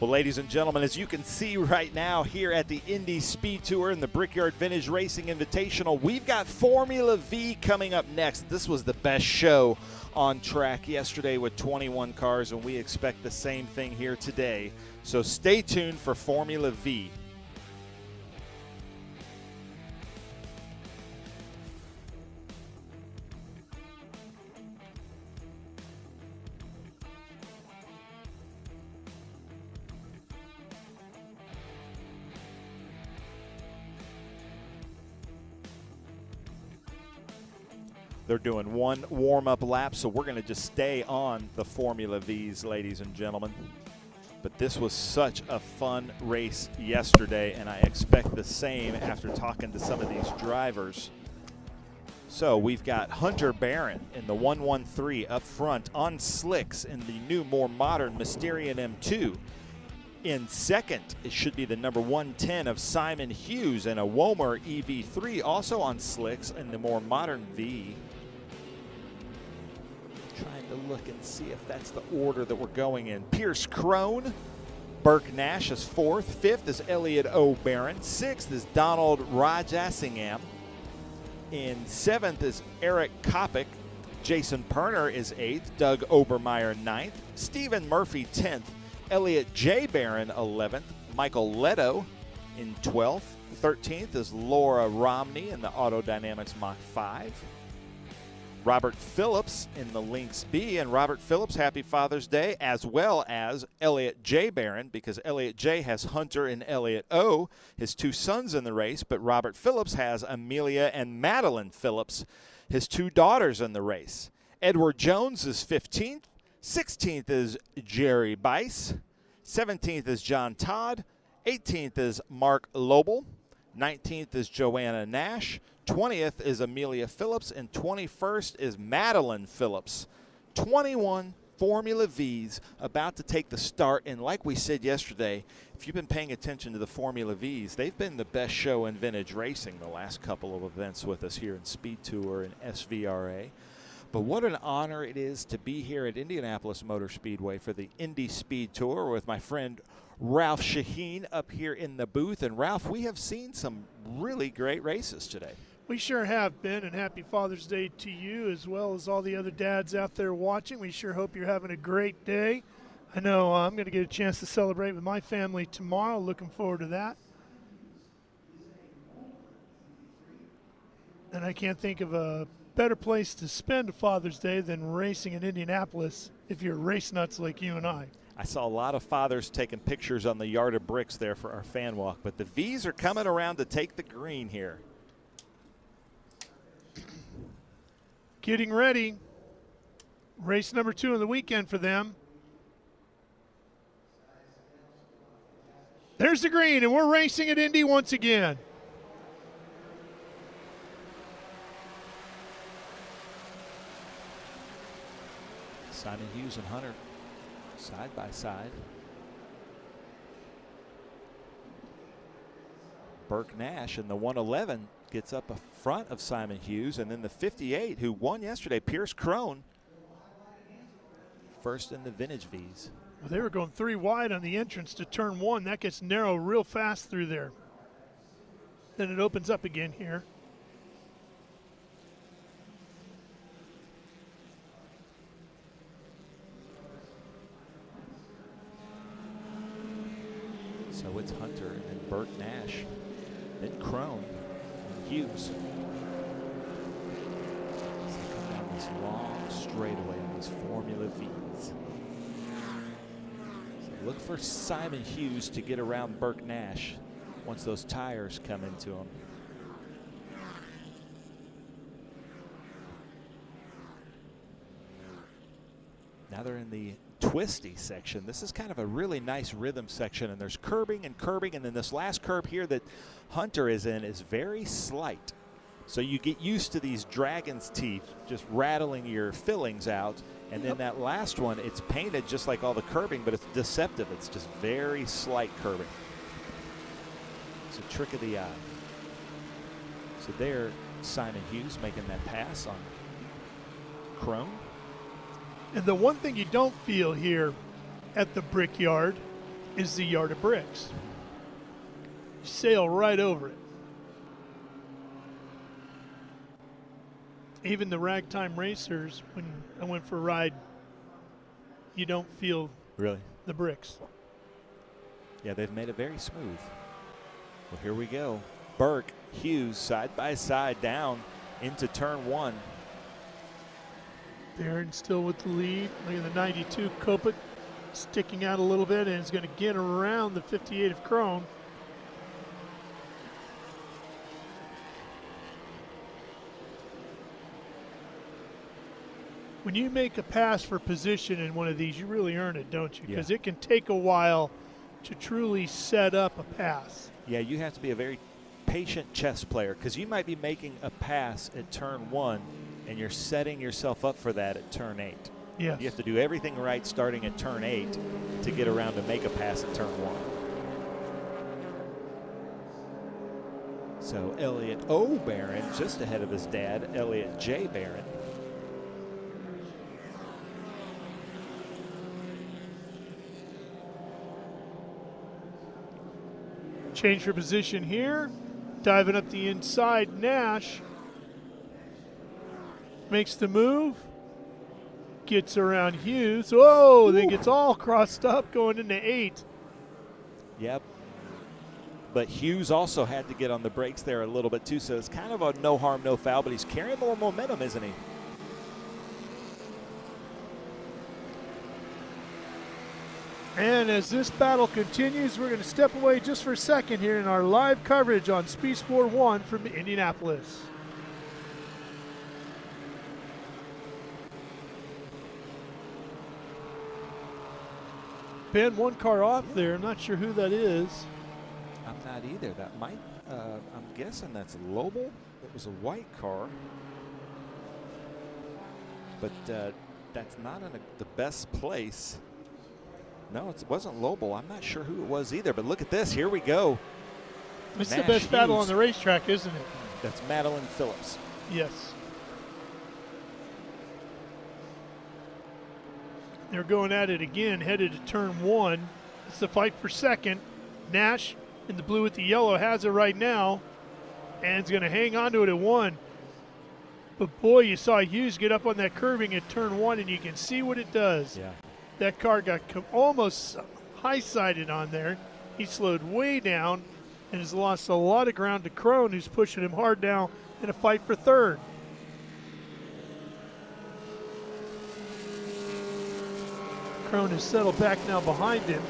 Well, ladies and gentlemen, as you can see right now here at the Indy Speedtour and the Brickyard Vintage Racing Invitational, we've got Formula V coming up next. This was the best show on track yesterday with 21 cars, and we expect the same thing here today. So stay tuned for Formula V. They're doing one warm-up lap, so we're going to just stay on the Formula Vs, ladies and gentlemen. But this was such a fun race yesterday, and I expect the same after talking to some of these drivers. So we've got Hunter Barron in the 113 up front on slicks in the new, more modern Mysterian M2. In second, it should be the number 110 of Simon Hughes and a Womer EV3, also on slicks in the more modern V. Trying to look and see if that's the order that we're going in. Pierce Crone, Burke Nash is fourth. Fifth is Elliot O'Barron. Sixth is Donald Rajasingham. In seventh is Eric Kopic. Jason Perner is eighth. Doug Obermeyer ninth. Stephen Murphy 10th. Elliot J. Barron 11th. Michael Leto in 12th. 13th is Laura Romney in the Auto Dynamics Mach 5. Robert Phillips in the Lynx B, and Robert Phillips, happy Father's Day, as well as Elliot J. Barron, because Elliot J. has Hunter and Elliot O., his two sons in the race, but Robert Phillips has Amelia and Madeline Phillips, his two daughters in the race. Edward Jones is 15th. 16th is Jerry Bice. 17th is John Todd. 18th is Mark Lobel. 19th is Joanna Nash. 20th is Amelia Phillips, and 21st is Madeline Phillips. 21 Formula Vs about to take the start, and like we said yesterday, if you've been paying attention to the Formula Vs, they've been the best show in vintage racing the last couple of events with us here in Speedtour and SVRA. But what an honor it is to be here at Indianapolis Motor Speedway for the Indy Speedtour with my friend Ralph Shaheen up here in the booth. And Ralph, we have seen some really great races today. We sure have, Ben, and happy Father's Day to you as well as all the other dads out there watching. We sure hope you're having a great day. I know I'm going to get a chance to celebrate with my family tomorrow. Looking forward to that. And I can't think of a better place to spend a Father's Day than racing in Indianapolis if you're race nuts like you and I. I saw a lot of fathers taking pictures on the yard of bricks there for our fan walk, but the Vs are coming around to take the green here. Getting ready. Race number 2 of the weekend for them. There's the green, and we're racing at Indy once again. Simon Hughes and Hunter side by side. Burke Nash in the 111 gets up front of Simon Hughes, and then the 58 who won yesterday, Pierce Crone, first in the vintage Vs. Well, they were going 3 wide on the entrance to turn 1. That gets narrow real fast through there. Then it opens up again here. So it's Hunter and then Burke Nash, then Crone and Hughes. So they come down this long straightaway in these Formula Vs. So look for Simon Hughes to get around Burke Nash once those tires come into him. Now they're in the twisty section. This is kind of a really nice rhythm section, and there's curbing, and then this last curb here that Hunter is in is very slight. So you get used to these dragon's teeth just rattling your fillings out, and then that last one, it's painted just like all the curbing, but it's deceptive. It's just very slight curbing. It's a trick of the eye. So there, Simon Hughes making that pass on Crone. And the one thing you don't feel here at the Brickyard is the yard of bricks. You sail right over it. Even the ragtime racers, when I went for a ride, you don't feel Really? the bricks. Yeah, they've made it very smooth. Well, here we go. Burke, Hughes, side by side down into turn one. Barron still with the lead. Look at the 92 Kopit sticking out a little bit, and it's going to get around the 58 of Crone. When you make a pass for position in one of these, you really earn it, don't you? Because it can take a while to truly set up a pass. Yeah, you have to be a very patient chess player, because you might be making a pass at turn one and you're setting yourself up for that at turn 8. Yes. You have to do everything right starting at turn 8 to get around to make a pass at turn 1. So Elliott O. Barron just ahead of his dad, Elliott J. Barron. Change for position here. Diving up the inside, Nash makes the move. Gets around Hughes. Whoa, then gets all crossed up going into 8. Yep. But Hughes also had to get on the brakes there a little bit too, so it's kind of a no harm, no foul, but he's carrying more momentum, isn't he? And as this battle continues, we're going to step away just for a second here in our live coverage on Speedtour 1 from Indianapolis. Ben, one car off there. I'm not sure who that is. I'm not either. That might, I'm guessing that's Lobel. It was a white car. But that's not in the best place. No, it wasn't Lobel. I'm not sure who it was either, but look at this. Here we go. It's Nash the best battle Hughes. on the racetrack, isn't it? That's Madeline Phillips. Yes. They're going at it again, headed to turn 1. It's the fight for second. Nash in the blue with the yellow has it right now, and is going to hang on to it at 1. But boy, you saw Hughes get up on that curbing at turn 1, and you can see what it does. Yeah. That car got almost high-sided on there. He slowed way down and has lost a lot of ground to Crone, who's pushing him hard now in a fight for third. Crone has settled back now behind him.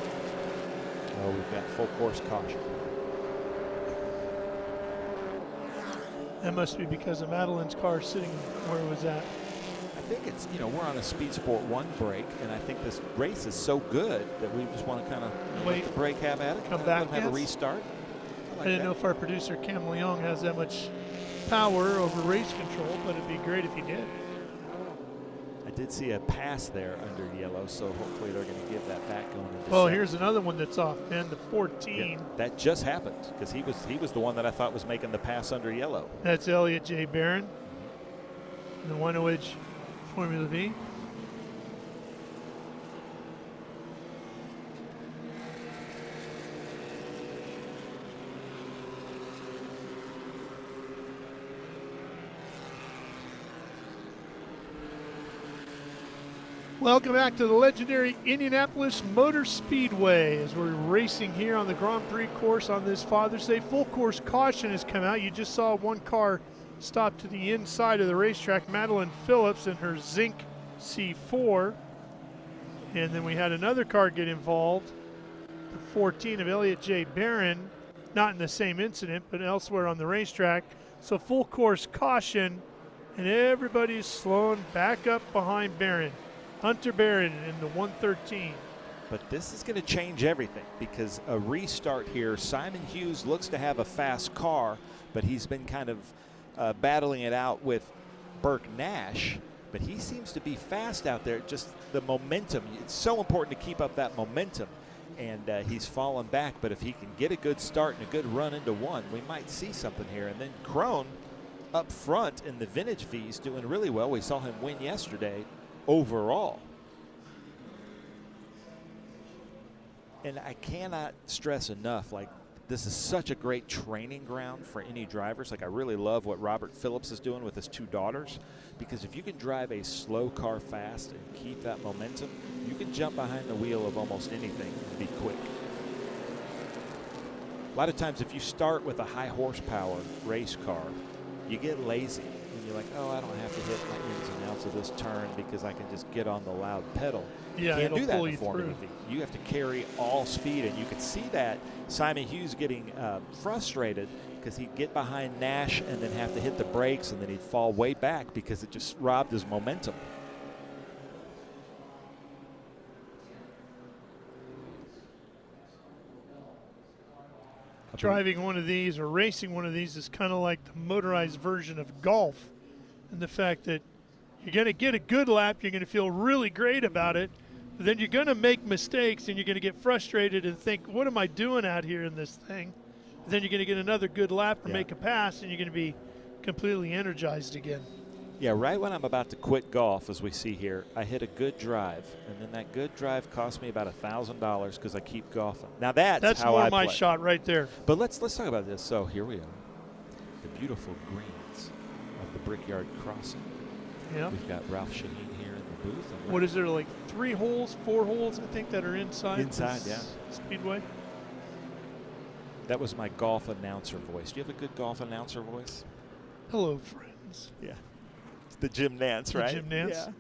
Oh, we've got full course caution. That must be because of Madeline's car sitting where it was at. I think it's, we're on a Speed Sport 1 break, and I think this race is so good that we just want to kind of let the break have at it. Come back, have a restart. I didn't know if our producer Cam Leong has that much power over race control, but it'd be great if he did. I did see a pass there under yellow, so hopefully they're going to give that back going into Well, second. here's another one that's off, Ben, the 14. Yeah, that just happened because he was the one that I thought was making the pass under yellow. That's Elliott J. Barron in the 108 Formula Vee. Welcome back to the legendary Indianapolis Motor Speedway as we're racing here on the Grand Prix course on this Father's Day. Full course caution has come out. You just saw one car stop to the inside of the racetrack, Madeline Phillips in her Zinc C4. And then we had another car get involved, the 14 of Elliott J. Barron, not in the same incident, but elsewhere on the racetrack. So full course caution, and everybody's slowing back up behind Barron. Hunter Barron in the 113. But this is going to change everything because a restart here. Simon Hughes looks to have a fast car, but he's been kind of battling it out with Burke Nash. But he seems to be fast out there. Just the momentum. It's so important to keep up that momentum. And he's fallen back. But if he can get a good start and a good run into one, we might see something here. And then Crone up front in the Vintage V's doing really well. We saw him win yesterday overall. And I cannot stress enough, like, this is such a great training ground for any drivers. Like, I really love what Robert Phillips is doing with his 2 daughters, because if you can drive a slow car fast and keep that momentum, you can jump behind the wheel of almost anything and be quick. A lot of times if you start with a high horsepower race car, you get lazy and you're like, oh, I don't have to hit my ins and outs of this turn because I can just get on the loud pedal. Yeah, you can't do that pull in you Formula through. V. You have to carry all speed, and you could see that Simon Hughes getting frustrated because he'd get behind Nash and then have to hit the brakes, and then he'd fall way back because it just robbed his momentum. Driving one of these or racing one of these is kind of like the motorized version of golf, and the fact that you're going to get a good lap, you're going to feel really great about it, but then you're going to make mistakes and you're going to get frustrated and think, what am I doing out here in this thing? Then you're going to get another good lap or make a pass, and you're going to be completely energized again. Yeah, right when I'm about to quit golf, as we see here, I hit a good drive, and then that good drive cost me about $1,000 because I keep golfing. Now that's how more I my play. shot right there. But let's talk about this. So here we are, the beautiful greens of the Brickyard Crossing. Yeah. We've got Ralph Shaheen here in the booth. And What is there, like 3 holes, 4 holes, I think, that are inside? Inside, this yeah. Speedway. That was my golf announcer voice. Do you have a good golf announcer voice? Hello, friends. Yeah. It's the Jim Nance, right? Jim Nance. Yeah.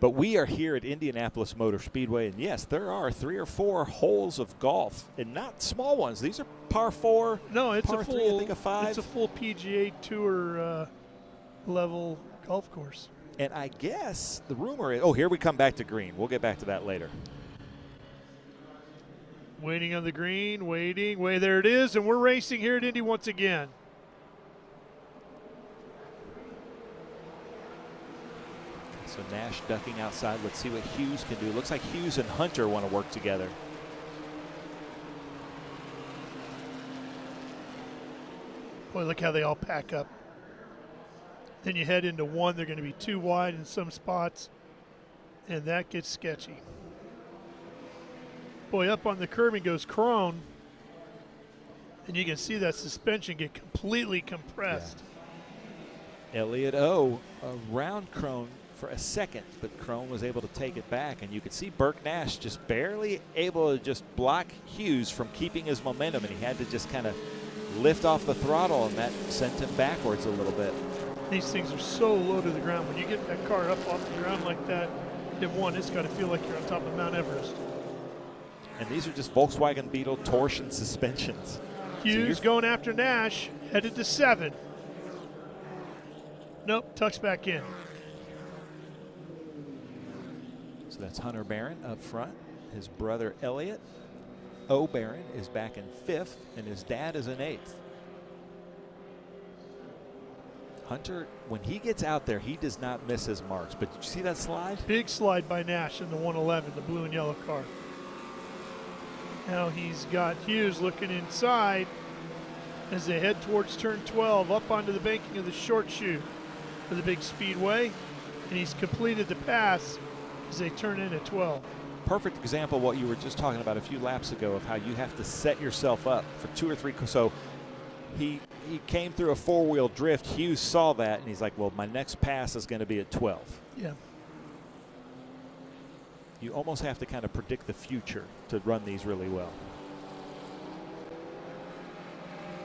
But we are here at Indianapolis Motor Speedway, and yes, there are 3 or 4 holes of golf, and not small ones. These are par 4. No, it's par a full. 3, I think a 5. It's a full PGA Tour level golf course. And I guess the rumor is, oh, here we come back to green. We'll get back to that later. Waiting on the green, waiting. There it is, and we're racing here at Indy once again. So Nash ducking outside. Let's see what Hughes can do. Looks like Hughes and Hunter want to work together. Boy, look how they all pack up. Then you head into one. They're going to be too wide in some spots, and that gets sketchy. Boy, up on the curbing goes Crone, and you can see that suspension get completely compressed. Yeah. Elliott O around Crone for a second, but Crone was able to take it back, and you could see Burke Nash just barely able to just block Hughes from keeping his momentum, and he had to just kind of lift off the throttle, and that sent him backwards a little bit. These things are so low to the ground. When you get that car up off the ground like that, it's got to feel like you're on top of Mount Everest. And these are just Volkswagen Beetle torsion suspensions. Hughes going after Nash, headed to 7. Nope, tucks back in. So that's Hunter Barron up front. His brother Elliott O. Barron is back in 5th, and his dad is in 8th. Hunter, when he gets out there, he does not miss his marks. But did you see that slide? Big slide by Nash in the 111, the blue and yellow car. Now he's got Hughes looking inside as they head towards turn 12, up onto the banking of the short chute for the big speedway. And he's completed the pass as they turn in at 12. Perfect example of what you were just talking about a few laps ago of how you have to set yourself up for 2 or 3. So he came through a 4-wheel drift. Hughes saw that, and he's like, well, my next pass is going to be at 12. Yeah. You almost have to kind of predict the future to run these really well.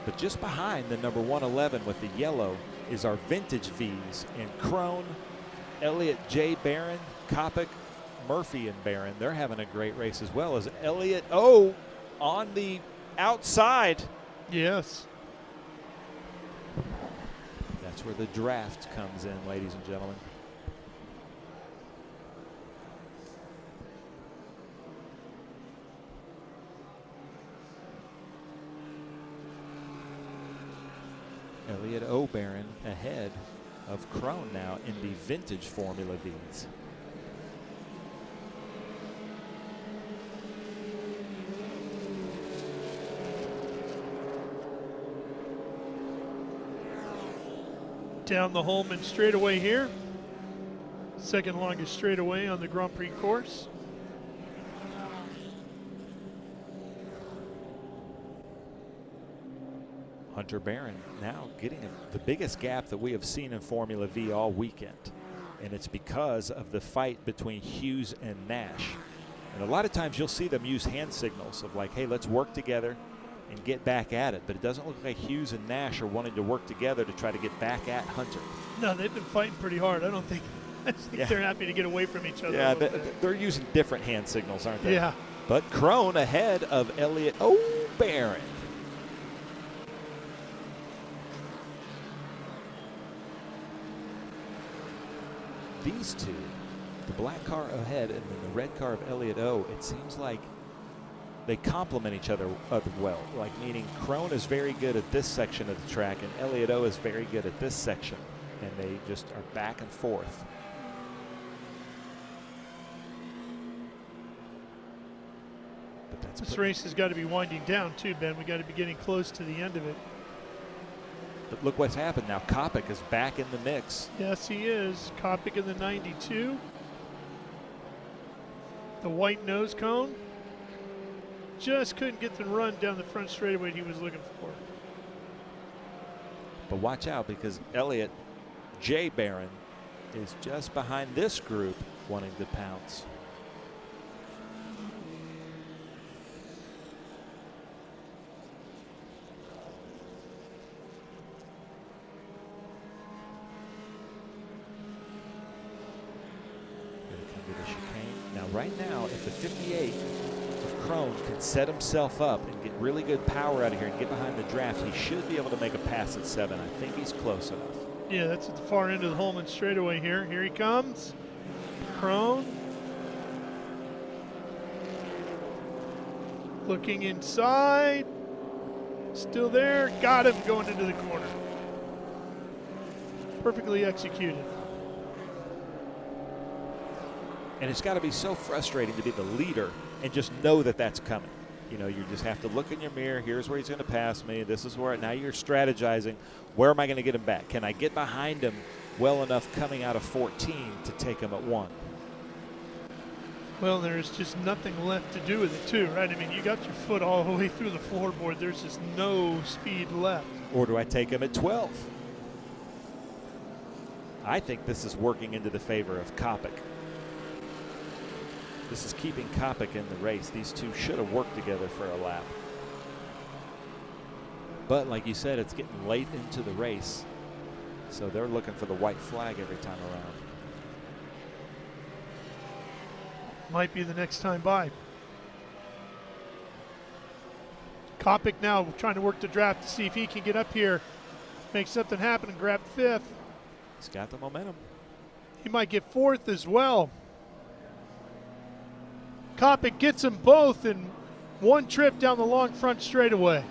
But just behind the number 111 with the yellow is our vintage V's, and Crone, Elliott J. Barron, Kopic, Murphy, and Barron. They're having a great race as well as Elliott O. on the outside. Yes. That's where the draft comes in, ladies and gentlemen. Elliott O. Barron ahead of Crone now in the vintage Formula V's. Down the Holman straightaway here. Second longest straightaway on the Grand Prix course. Hunter Barron now getting the biggest gap that we have seen in Formula V all weekend. And it's because of the fight between Hughes and Nash. And a lot of times you'll see them use hand signals of like, hey, let's work together and get back at it. But it doesn't look like Hughes and Nash are wanting to work together to try to get back at Hunter. No, they've been fighting pretty hard. I think they're happy to get away from each other. Yeah, they're using different hand signals, aren't they? Yeah. But Crone ahead of Elliott O'Barron. These two, the black car ahead and then the red car of Elliott O, it seems like they complement each other well. Like meaning Crone is very good at this section of the track and Elliott O is very good at this section. And they just are back and forth. But this race has got to be winding down too, Ben. We got to be getting close to the end of it. But look what's happened now. Kopic is back in the mix. Yes, he is. Kopic in the 92. The white nose cone. Just couldn't get the run down the front straightaway he was looking for. But watch out because Elliott J. Barron is just behind this group wanting to pounce. Now, right now, if the 58 of Crone can set himself up and get really good power out of here and get behind the draft, he should be able to make a pass at 7. I think he's close enough. Yeah, that's at the far end of the Holman straightaway here. Here he comes. Crone. Looking inside. Still there. Got him going into the corner. Perfectly executed. And it's got to be so frustrating to be the leader and just know that that's coming. You know, you just have to look in your mirror. Here's where he's going to pass me. This is where, now you're strategizing. Where am I going to get him back? Can I get behind him well enough coming out of 14 to take him at 1? Well, there's just nothing left to do with it too, right? I mean, you got your foot all the way through the floorboard. There's just no speed left. Or do I take him at 12? I think this is working into the favor of Kopic. This is keeping Kopic in the race. These two should have worked together for a lap. But like you said, it's getting late into the race. So they're looking for the white flag every time around. Might be the next time by. Kopic now trying to work the draft to see if he can get up here, make something happen and grab 5th. He's got the momentum. He might get 4th as well. Kopic gets them both in one trip down the long front straightaway.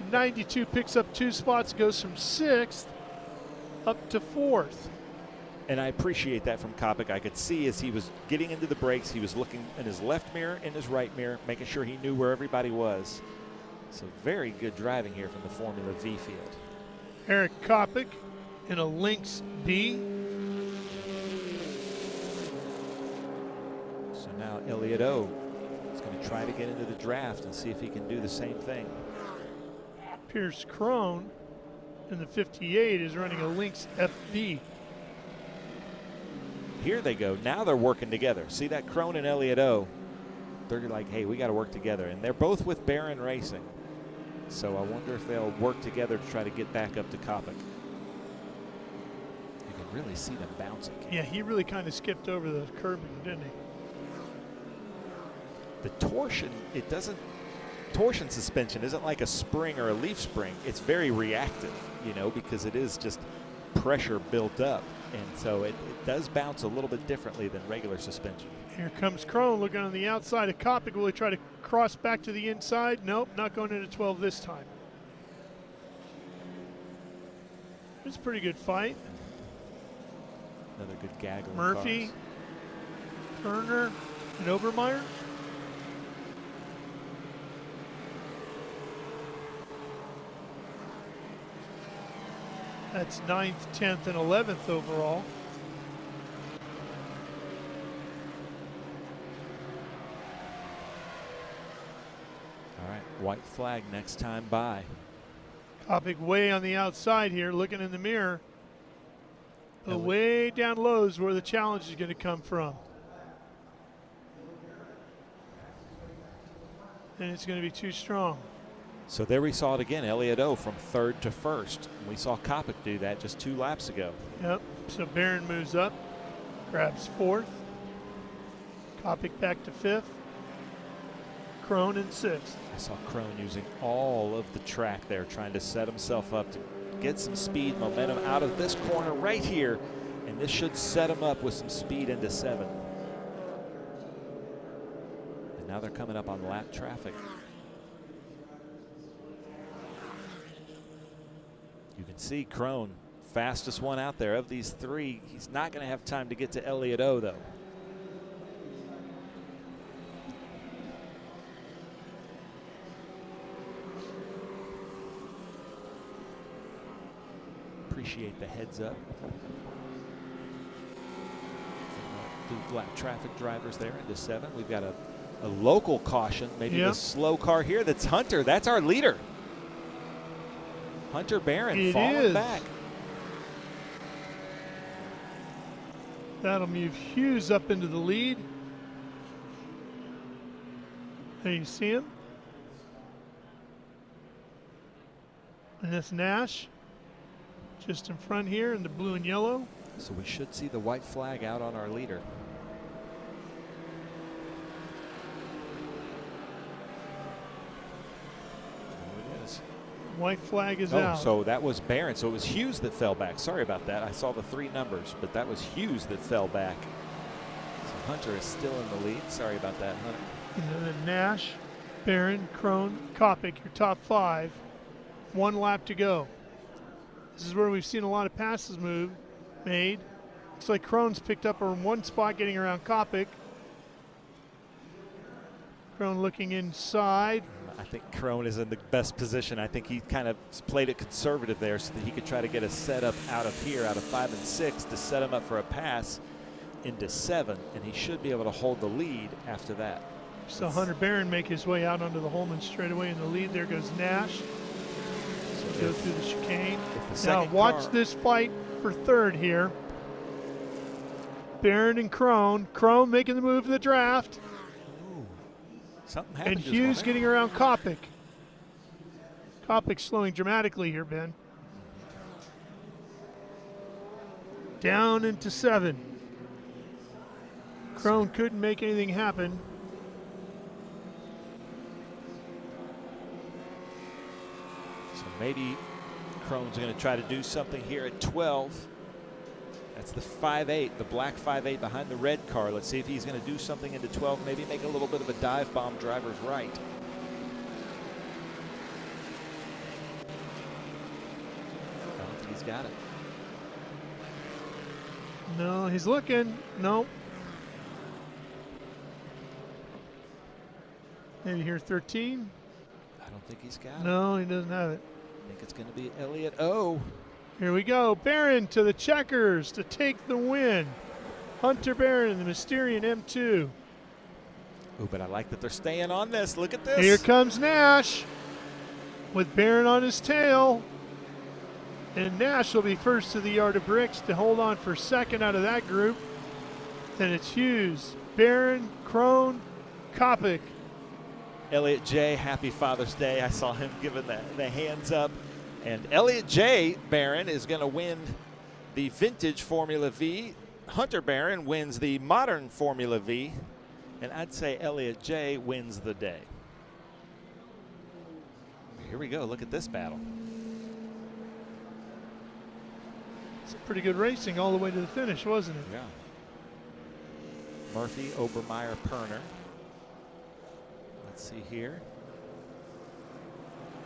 92 picks up 2 spots, goes from 6th up to 4th. And I appreciate that from Kopic. I could see as he was getting into the brakes, he was looking in his left mirror, in his right mirror, making sure he knew where everybody was. So very good driving here from the Formula V field. Eric Kopic in a Lynx B. So now Elliott O is going to try to get into the draft and see if he can do the same thing. Pierce Crone in the 58 is running a Lynx FV. Here they go. Now they're working together. See that Crone and Elliott O? They're like, hey, we got to work together. And they're both with Barron Racing. So I wonder if they'll work together to try to get back up to Kopic. You can really see them bouncing. Yeah, he really kind of skipped over the curbing, didn't he? The torsion, it doesn't, torsion suspension isn't like a spring or a leaf spring. It's very reactive, you know, because it is just pressure built up. And so it does bounce a little bit differently than regular suspension. Here comes Crone looking on the outside of Kopic. Will he try to cross back to the inside? Nope, not going into 12 this time. It's a pretty good fight. Another good gaggle. Murphy, Turner, and Obermeyer. That's 9th, 10th, and 11th overall. All right, White flag next time by. Kopic way on the outside here, looking in the mirror. But way down low is where the challenge is going to come from. And it's going to be too strong. So there we saw it again, Elliott O from third to first. We saw Kopic do that just 2 laps ago. Yep, so Barron moves up, grabs fourth. Kopic back to fifth. Crone in sixth. I saw Crone using all of the track there, trying to set himself up to get some speed, momentum out of this corner right here. And this should set him up with some speed into 7. And now they're coming up on lap traffic. You can see Crone, fastest one out there of these 3. He's not going to have time to get to Elliott O though. Appreciate the heads up. The lap traffic drivers there into 7. We've got a local caution, maybe the slow car here. That's Hunter. That's our leader. Hunter Barron falling back. That'll move Hughes up into the lead. There you see him. And that's Nash just in front here in the blue and yellow. So we should see the white flag out on our leader. White flag is out. So that was Barron. So it was Hughes that fell back. Sorry about that. I saw the 3 numbers, but that was Hughes that fell back. So Hunter is still in the lead. Sorry about that, Hunter. And then Nash, Barron, Crone, Kopic, your top 5. 1 lap to go. This is where we've seen a lot of passes made. Looks like Crone's picked up a 1 spot getting around Kopic. Crone looking inside. I think Crone is in the best position. I think he kind of played it conservative there so that he could try to get a setup out of here, out of 5 and 6, to set him up for a pass into 7, and he should be able to hold the lead after that. So Hunter Barron make his way out onto the Holman straightaway in the lead. There goes Nash. So go through the chicane. Now watch this fight for third here. Barron and Crone. Crone making the move in the draft. Something happened. And Hughes getting around Kopic. Kopic slowing dramatically here, Ben. Down into 7. Crone couldn't make anything happen. So maybe Crone's going to try to do something here at 12. That's the 5.8, the black 5.8 behind the red car. Let's see if he's going to do something into 12, maybe make a little bit of a dive bomb driver's right. I don't think he's got it. No, he's looking. No. Maybe here 13. I don't think he's got it. No, he doesn't have it. I think it's going to be Elliott O. Here we go. Barron to the checkers to take the win. Hunter Barron, the Mysterian M2. Oh, but I like that they're staying on this. Look at this. Here comes Nash with Barron on his tail. And Nash will be first to the yard of bricks to hold on for second out of that group. Then it's Hughes, Barron, Crone, Kopic. Elliott J., happy Father's Day. I saw him giving the hands up. And Elliott J. Barron is going to win the vintage Formula V. Hunter Barron wins the modern Formula V. And I'd say Elliott J. wins the day. Here we go. Look at this battle. It's pretty good racing all the way to the finish, wasn't it? Yeah. Murphy, Obermeyer, Perner. Let's see here.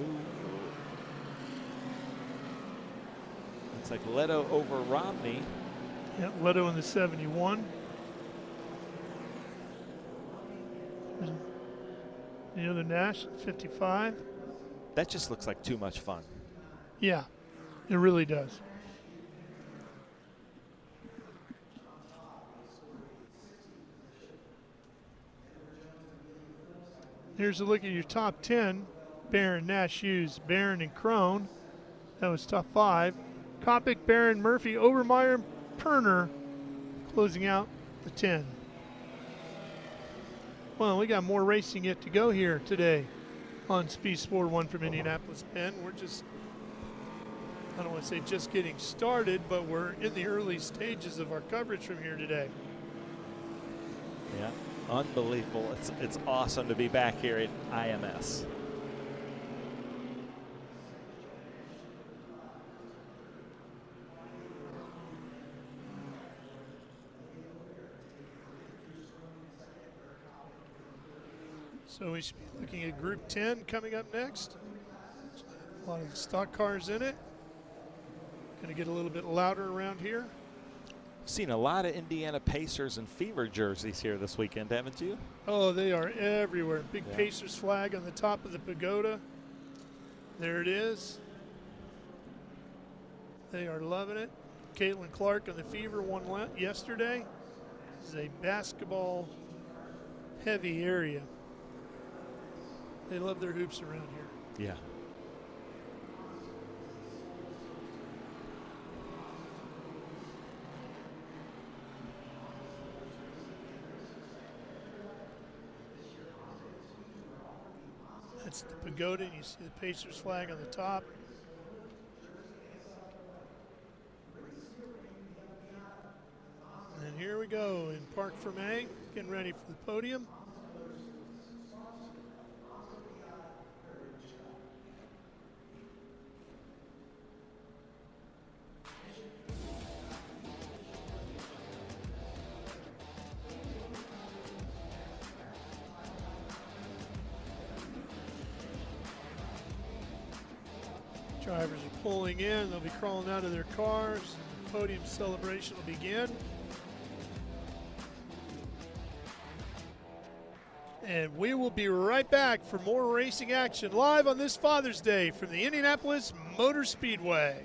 Ooh. Looks like Leto over Romney. Yeah, Leto in the 71. The other Nash, 55. That just looks like too much fun. Yeah, it really does. Here's a look at your top 10. Barron, Nash, Hughes, Barron, and Crone. That was top 5. Kopic, Barron, Murphy, Obermeyer, and Perner closing out the 10. Well, we got more racing yet to go here today on Speed Sport 1 from Indianapolis, Ben. We're just, I don't want to say just getting started, but we're in the early stages of our coverage from here today. Yeah, unbelievable. It's awesome to be back here at IMS. So we should be looking at Group 10 coming up next. A lot of the stock cars in it. Going to get a little bit louder around here. Seen a lot of Indiana Pacers and Fever jerseys here this weekend, haven't you? Oh, they are everywhere. Big Yeah. Pacers flag on the top of the pagoda. There it is. They are loving it. Caitlin Clark on the Fever won yesterday. This is a basketball heavy area. They love their hoops around here. Yeah. That's the pagoda, and you see the Pacers flag on the top. And here we go in Parc Fermé, getting ready for the podium. Drivers are pulling in. They'll be crawling out of their cars. The podium celebration will begin. And we will be right back for more racing action live on this Father's Day from the Indianapolis Motor Speedway.